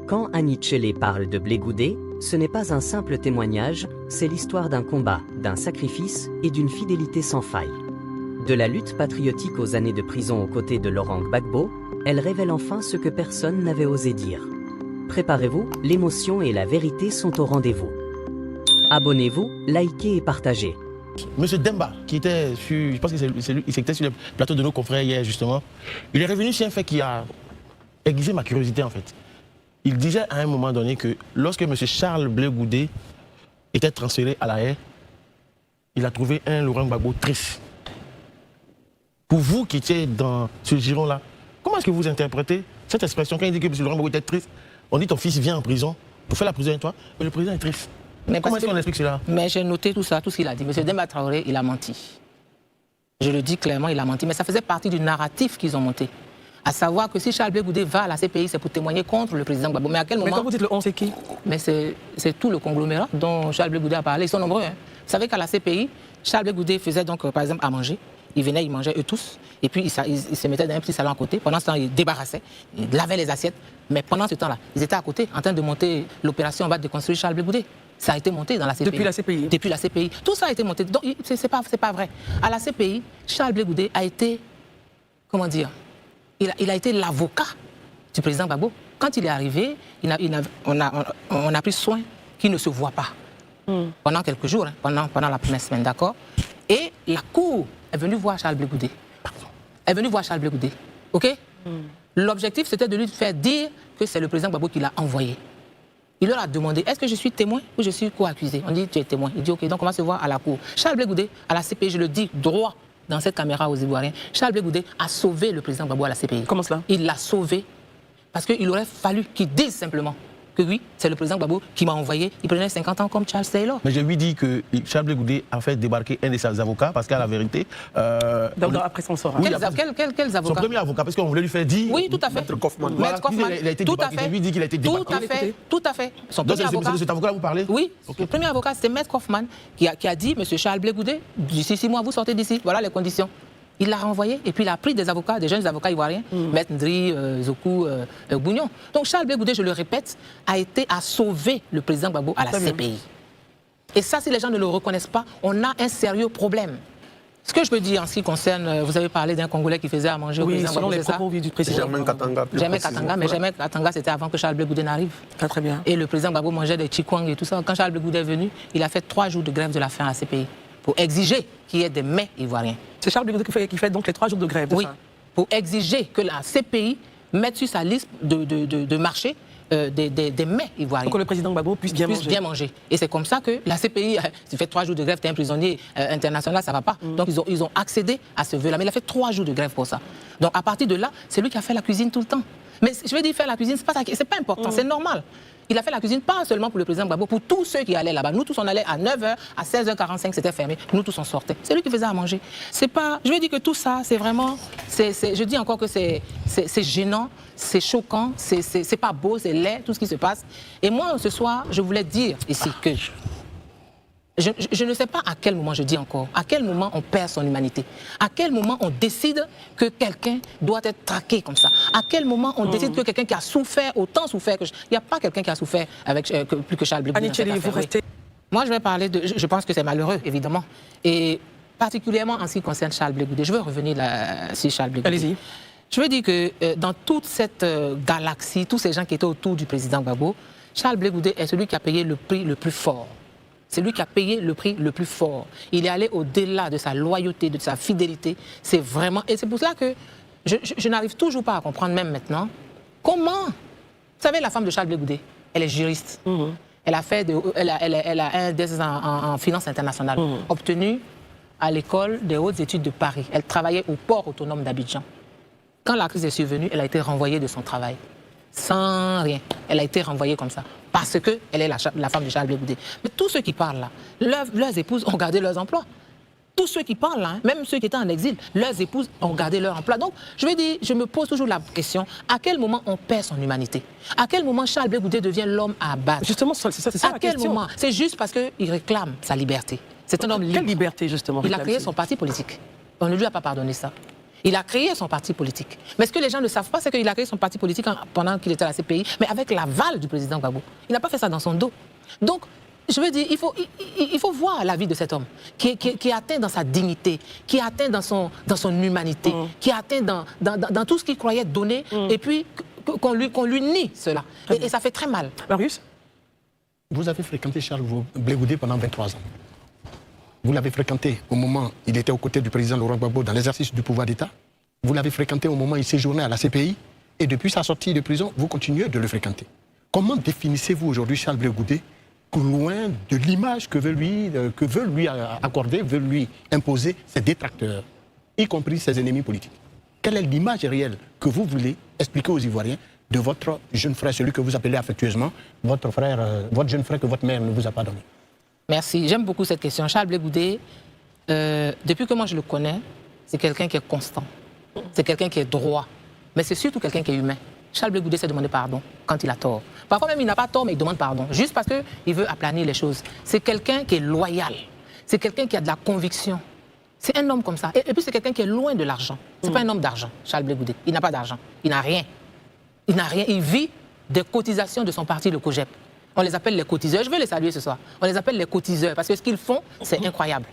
Quand Annie Tchele parle de Blé Goudé, ce n'est pas un simple témoignage, c'est l'histoire d'un combat, d'un sacrifice et d'une fidélité sans faille. De la lutte patriotique aux années de prison aux côtés de Laurent Gbagbo, elle révèle enfin ce que personne n'avait osé dire. Préparez-vous, l'émotion et la vérité sont au rendez-vous. Abonnez-vous, likez et partagez. Monsieur Demba, qui était sur, je pense que c'est lui, il était sur le plateau de nos confrères hier justement, il est revenu sur un fait qui a aiguisé ma curiosité en fait. Il disait à un moment donné que lorsque M. Charles Blé Goudé était transféré à la haie, il a trouvé un Laurent Gbagbo triste. Pour vous qui étiez dans ce giron-là, comment est-ce que vous interprétez cette expression quand il dit que M. Laurent Gbagbo était triste? On dit ton fils vient en prison pour faire la prison avec toi, mais le président est triste. Mais comment est-ce qu'on explique cela? Mais j'ai noté tout ça, tout ce qu'il a dit. M. Demba Traoré, il a menti. Je le dis clairement, il a menti. Mais ça faisait partie du narratif qu'ils ont monté. À savoir que si Charles Blé Goudé va à la CPI, c'est pour témoigner contre le président Gbagbo. Mais à quel moment... Mais quand vous dites le 11, c'est qui? Mais c'est tout le conglomérat dont Charles Blé Goudé a parlé. Ils sont nombreux. Hein. Vous savez qu'à la CPI, Charles Blé Goudé faisait donc, par exemple, à manger. Ils venaient, ils mangeaient eux tous. Et puis, ils se mettaient dans un petit salon à côté. Pendant ce temps, ils débarrassaient, ils lavaient les assiettes. Mais pendant ce temps-là, ils étaient à côté, en train de monter l'opération en bas de construire Charles Blé Goudé. Ça a été monté dans la CPI. Depuis la CPI? Depuis la CPI. Tout ça a été monté. Donc, c'est pas vrai. À la CPI, Charles Blé Goudé a été, comment dire, il a été l'avocat du président Gbagbo. Quand il est arrivé, on a pris soin qu'il ne se voit pas. Pendant quelques jours, hein, pendant la première semaine, d'accord? Et la Cour est venue voir Charles Blé Goudé. Elle est venue voir Charles Blé Goudé. OK? L'objectif, c'était de lui faire dire que c'est le président Gbagbo qui l'a envoyé. Il leur a demandé, est-ce que je suis témoin ou je suis co-accusé? On dit, tu es témoin. Il dit, OK, donc on va se voir à la Cour. Charles Blé Goudé, à la CPI, je le dis droit dans cette caméra aux Ivoiriens, Charles Blé Goudé a sauvé le président Gbagbo à la CPI. Comment cela? Il l'a sauvé parce qu'il aurait fallu qu'il dise simplement que oui, c'est le président Gbagbo qui m'a envoyé. Il prenait 50 ans comme Charles Taylor. Mais je lui dis que Charles Blé Goudé a fait débarquer un de ses avocats parce qu'à la vérité... Donc après son sort. Oui, quels avocats? Son premier avocat, parce qu'on voulait lui faire dire... Oui, tout à fait. Maître Kaufmann. Maître Kaufmann. Il a été débarqué. Je lui dis qu'il a été débarqué. Tout à fait. Son donc premier avocat... c'est cet avocat-là vous parlez? Oui. Okay. Le premier avocat, c'était Maître Kaufmann qui a dit, monsieur Charles Blé Goudé, d'ici 6 mois, vous sortez d'ici. Voilà les conditions. Il l'a renvoyé et puis il a pris des avocats, des jeunes avocats ivoiriens, Maître Ndri, Zoku, Bougnon. Donc Charles Blé Goudé, je le répète, a sauvé le président Gbagbo à la CPI. Et ça, si les gens ne le reconnaissent pas, on a un sérieux problème. Ce que je peux dire en ce qui concerne, vous avez parlé d'un Congolais qui faisait à manger au président Gbagbo, les propos du président. Germain Katanga. Germain Katanga, mais Germain Katanga, c'était avant que Charles Blé Goudé n'arrive. Très bien. Et le président Gbagbo mangeait des chikwang et tout ça. Quand Charles Blé Goudé est venu, il a fait 3 jours de grève de la faim à la CPI pour exiger qu'il y ait des mets ivoiriens. C'est Charles Blé Goudé qui fait donc les 3 jours de grève. Oui, pour exiger que la CPI mette sur sa liste de marché des mets ivoiriens. Pour que le président Gbagbo puisse bien manger. Et c'est comme ça que la CPI, tu fais 3 jours de grève, tu es un prisonnier international, ça ne va pas. Donc ils ont accédé à ce vœu-là. Mais il a fait 3 jours de grève pour ça. Donc à partir de là, c'est lui qui a fait la cuisine tout le temps. Mais je veux dire, faire la cuisine, c'est pas important, c'est normal. Il a fait la cuisine pas seulement pour le président Gbagbo, pour tous ceux qui allaient là-bas. Nous tous, on allait à 9h, à 16h45, c'était fermé. Nous tous, on sortait. C'est lui qui faisait à manger. C'est pas... Je veux dire que tout ça, c'est vraiment... Je dis encore que c'est gênant, c'est choquant, c'est pas beau, c'est laid, tout ce qui se passe. Et moi, ce soir, je voulais dire ici que... Je ne sais pas à quel moment, je dis encore, à quel moment on perd son humanité. À quel moment on décide que quelqu'un doit être traqué comme ça. À quel moment on décide que quelqu'un qui a souffert, autant souffert que... Il n'y a pas quelqu'un qui a souffert avec, plus que Charles Blé Goudé. Annie Tchele, vous restez... Moi, je vais parler de... Je pense que c'est malheureux, évidemment. Et particulièrement en ce qui concerne Charles Blé Goudé. Je veux revenir là, sur Charles Blé Goudé. Allez-y. Je veux dire que dans toute cette galaxie, tous ces gens qui étaient autour du président Gbagbo, Charles Blé Goudé est celui qui a payé le prix le plus fort. C'est lui qui a payé le prix le plus fort. Il est allé au-delà de sa loyauté, de sa fidélité. C'est vraiment... Et c'est pour cela que je n'arrive toujours pas à comprendre, même maintenant, comment... Vous savez, la femme de Charles Blé Goudé, elle est juriste. Elle a un DES en finance internationale, obtenu à l'école des hautes études de Paris. Elle travaillait au port autonome d'Abidjan. Quand la crise est survenue, elle a été renvoyée de son travail. Sans rien. Elle a été renvoyée comme ça. Parce qu'elle est la femme de Charles Blé Goudé. Mais tous ceux qui parlent là, leurs épouses ont gardé leurs emplois. Tous ceux qui parlent là, même ceux qui étaient en exil, leurs épouses ont gardé leur emploi. Donc, je veux dire, je me pose toujours la question, à quel moment on perd son humanité? À quel moment Charles Blé Goudé devient l'homme à abattre? Justement, c'est ça la question. À quel moment? C'est juste parce qu'il réclame sa liberté. C'est un homme libre. Quelle liberté, justement? Il a créé son parti politique. On ne lui a pas pardonné ça. Il a créé son parti politique. Mais ce que les gens ne savent pas, c'est qu'il a créé son parti politique pendant qu'il était à la CPI, mais avec l'aval du président Gbagbo. Il n'a pas fait ça dans son dos. Donc, je veux dire, il faut voir la vie de cet homme qui est atteint dans sa dignité, qui est atteint dans son humanité, qui est atteint dans tout ce qu'il croyait donner, et puis qu'on lui nie cela. Et ça fait très mal. Marius? Vous avez fréquenté Charles Blé Goudé pendant 23 ans. Vous l'avez fréquenté au moment où il était aux côtés du président Laurent Gbagbo dans l'exercice du pouvoir d'État. Vous l'avez fréquenté au moment où il séjournait à la CPI. Et depuis sa sortie de prison, vous continuez de le fréquenter. Comment définissez-vous aujourd'hui Charles Blé Goudé, loin de l'image que veut lui accorder, veut lui imposer ses détracteurs, y compris ses ennemis politiques? Quelle est l'image réelle que vous voulez expliquer aux Ivoiriens de votre jeune frère, celui que vous appelez affectueusement votre jeune frère que votre mère ne vous a pas donné? Merci. J'aime beaucoup cette question. Charles Blé Goudé, depuis que moi je le connais, c'est quelqu'un qui est constant. C'est quelqu'un qui est droit. Mais c'est surtout quelqu'un qui est humain. Charles Blé Goudé s'est demandé pardon quand il a tort. Parfois même il n'a pas tort, mais il demande pardon. Juste parce qu'il veut aplanir les choses. C'est quelqu'un qui est loyal. C'est quelqu'un qui a de la conviction. C'est un homme comme ça. Et puis c'est quelqu'un qui est loin de l'argent. C'est pas un homme d'argent, Charles Blé Goudé. Il n'a pas d'argent. Il n'a rien. Il n'a rien. Il vit des cotisations de son parti, le COJEP. On les appelle les cotiseurs. Je veux les saluer ce soir. On les appelle les cotiseurs parce que ce qu'ils font, c'est incroyable.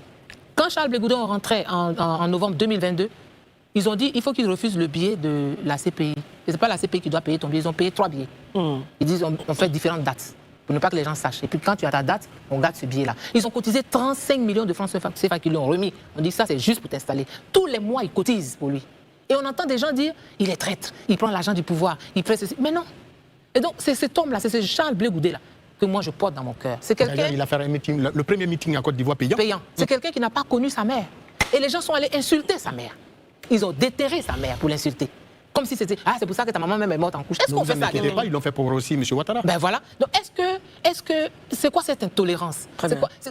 Quand Charles Blé Goudé rentrait en novembre 2022, ils ont dit qu'il faut qu'ils refusent le billet de la CPI. Ce n'est pas la CPI qui doit payer ton billet. Ils ont payé 3 billets. Ils disent on fait différentes dates pour ne pas que les gens sachent. Et puis quand tu as ta date, on garde ce billet-là. Ils ont cotisé 35 millions de francs CFA qu'ils lui ont remis. On dit ça, c'est juste pour t'installer. Tous les mois, ils cotisent pour lui. Et on entend des gens dire il est traître, il prend l'argent du pouvoir, il prend ceci. Mais non. Et donc, c'est cet homme-là, c'est ce Charles Blé Goudé-là que moi je porte dans mon cœur. C'est quelqu'un. Il a fait un meeting, le premier meeting en Côte d'Ivoire payant. C'est quelqu'un qui n'a pas connu sa mère. Et les gens sont allés insulter sa mère. Ils ont déterré sa mère pour l'insulter. Comme si c'était c'est pour ça que ta maman même est morte en couche. Est-ce qu'on fait ça? Pas, ils l'ont fait pour aussi M. Ouattara. Ben voilà. Donc c'est quoi cette intolérance?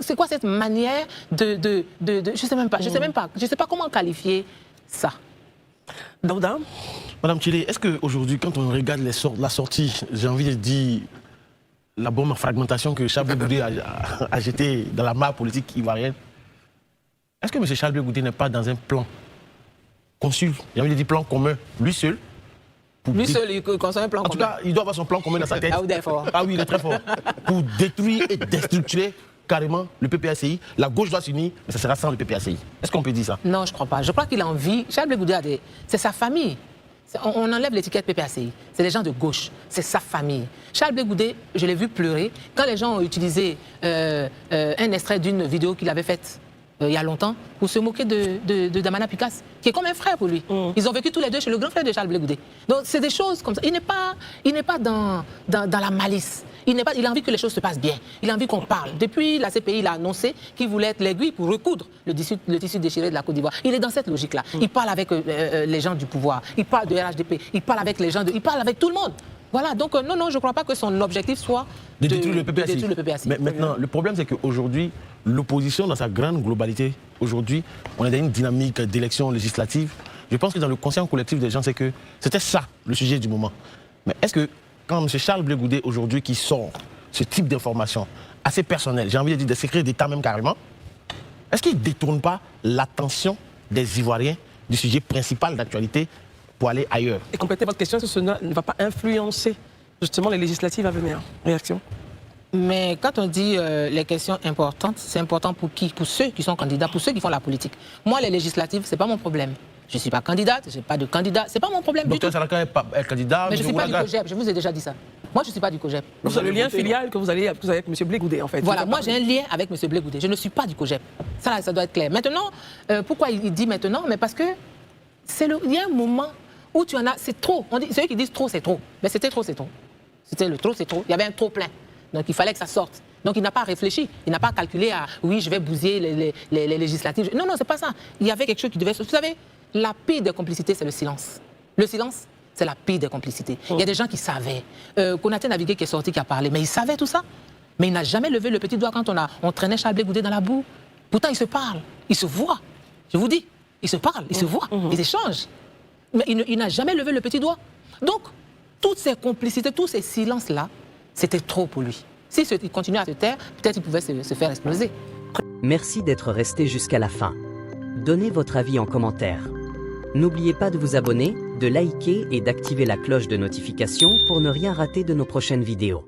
C'est quoi cette manière de je sais même pas. Je sais pas comment qualifier ça. Daouda? Madame Thillé, est-ce qu'aujourd'hui, quand on regarde la sortie, j'ai envie de dire la bombe à fragmentation que Charles Blé Goudé a jetée dans la mare politique ivoirienne, est-ce que M. Charles Blé Goudé n'est pas dans un plan conçu, j'ai envie de dire plan commun, lui seul? Lui seul, il conçoit un plan commun. En tout cas, il doit avoir son plan commun dans sa tête. Ah oui, il est fort. Ah oui, il est très fort. Pour détruire et déstructurer carrément le PPACI. La gauche doit s'unir, mais ça sera sans le PPACI. Est-ce qu'on peut dire ça? Non, je ne crois pas. Je crois qu'il a envie. Charles Blé Goudé, c'est sa famille. On enlève l'étiquette PPACI. C'est les gens de gauche. C'est sa famille. Charles Blé Goudé, je l'ai vu pleurer quand les gens ont utilisé un extrait d'une vidéo qu'il avait faite il y a longtemps pour se moquer de Damana Picasse, qui est comme un frère pour lui. Ils ont vécu tous les deux chez le grand frère de Charles Blé Goudé. Donc c'est des choses comme ça. Il n'est pas dans la malice. Il a envie que les choses se passent bien. Il a envie qu'on parle. Depuis la CPI, il a annoncé qu'il voulait être l'aiguille pour recoudre le tissu déchiré de la Côte d'Ivoire. Il est dans cette logique-là. Il parle avec les gens du pouvoir. Il parle de RHDP. Il parle avec les gens. Il parle avec tout le monde. Voilà, donc non, je ne crois pas que son objectif soit de détruire le PPACI. Mais maintenant, le problème, c'est qu'aujourd'hui, l'opposition, dans sa grande globalité, aujourd'hui, on est dans une dynamique d'élection législative. Je pense que dans le conscient collectif des gens, c'est que c'était ça, le sujet du moment. Mais est-ce que, quand M. Charles Blé Goudé, aujourd'hui, qui sort ce type d'informations assez personnelles, j'ai envie de dire des secrets d'État même carrément, est-ce qu'il ne détourne pas l'attention des Ivoiriens du sujet principal d'actualité pour aller ailleurs? Et compléter votre question, ce ne va pas influencer justement les législatives à venir. Réaction? Mais quand on dit les questions importantes, c'est important pour qui? Pour ceux qui sont candidats, pour ceux qui font la politique. Moi, les législatives, ce n'est pas mon problème. Je ne suis pas candidate, je n'ai pas de candidat, ce n'est pas mon problème du tout. Docteur Salaka est candidat. Mais je ne suis pas du COJEP, je vous ai déjà dit ça. Moi, je ne suis pas du COJEP. Vous avez le lien filial que vous avez avec M. Blé Goudé, en fait. Voilà, moi j'ai un lien avec M. Blé Goudé. Je ne suis pas du COJEP. Ça doit être clair. Maintenant, pourquoi il dit maintenant? Mais parce que il y a un moment où tu en as, c'est trop. Ceux qui disent trop, c'est trop. Mais c'était trop, c'est trop. C'était le trop, c'est trop. Il y avait un trop plein. Donc il fallait que ça sorte. Donc il n'a pas réfléchi. Il n'a pas calculé à oui, je vais bousiller les législatives. Non, c'est pas ça. Il y avait quelque chose qui devait se. Vous savez, la pire des complicités, c'est le silence. Le silence, c'est la pire des complicités. Il y a des gens qui savaient. Konaté Navigué qui est sorti, qui a parlé, mais il savait tout ça. Mais il n'a jamais levé le petit doigt quand on traînait Charles Blé Goudé dans la boue. Pourtant, ils se parlent, ils se voient. Je vous dis, ils se parlent, ils se voient, ils échangent. Mais il n'a jamais levé le petit doigt. Donc, toutes ces complicités, tous ces silences-là, c'était trop pour lui. S'il continuait à se taire, peut-être il pouvait se faire exploser. Merci d'être resté jusqu'à la fin. Donnez votre avis en commentaire. N'oubliez pas de vous abonner, de liker et d'activer la cloche de notification pour ne rien rater de nos prochaines vidéos.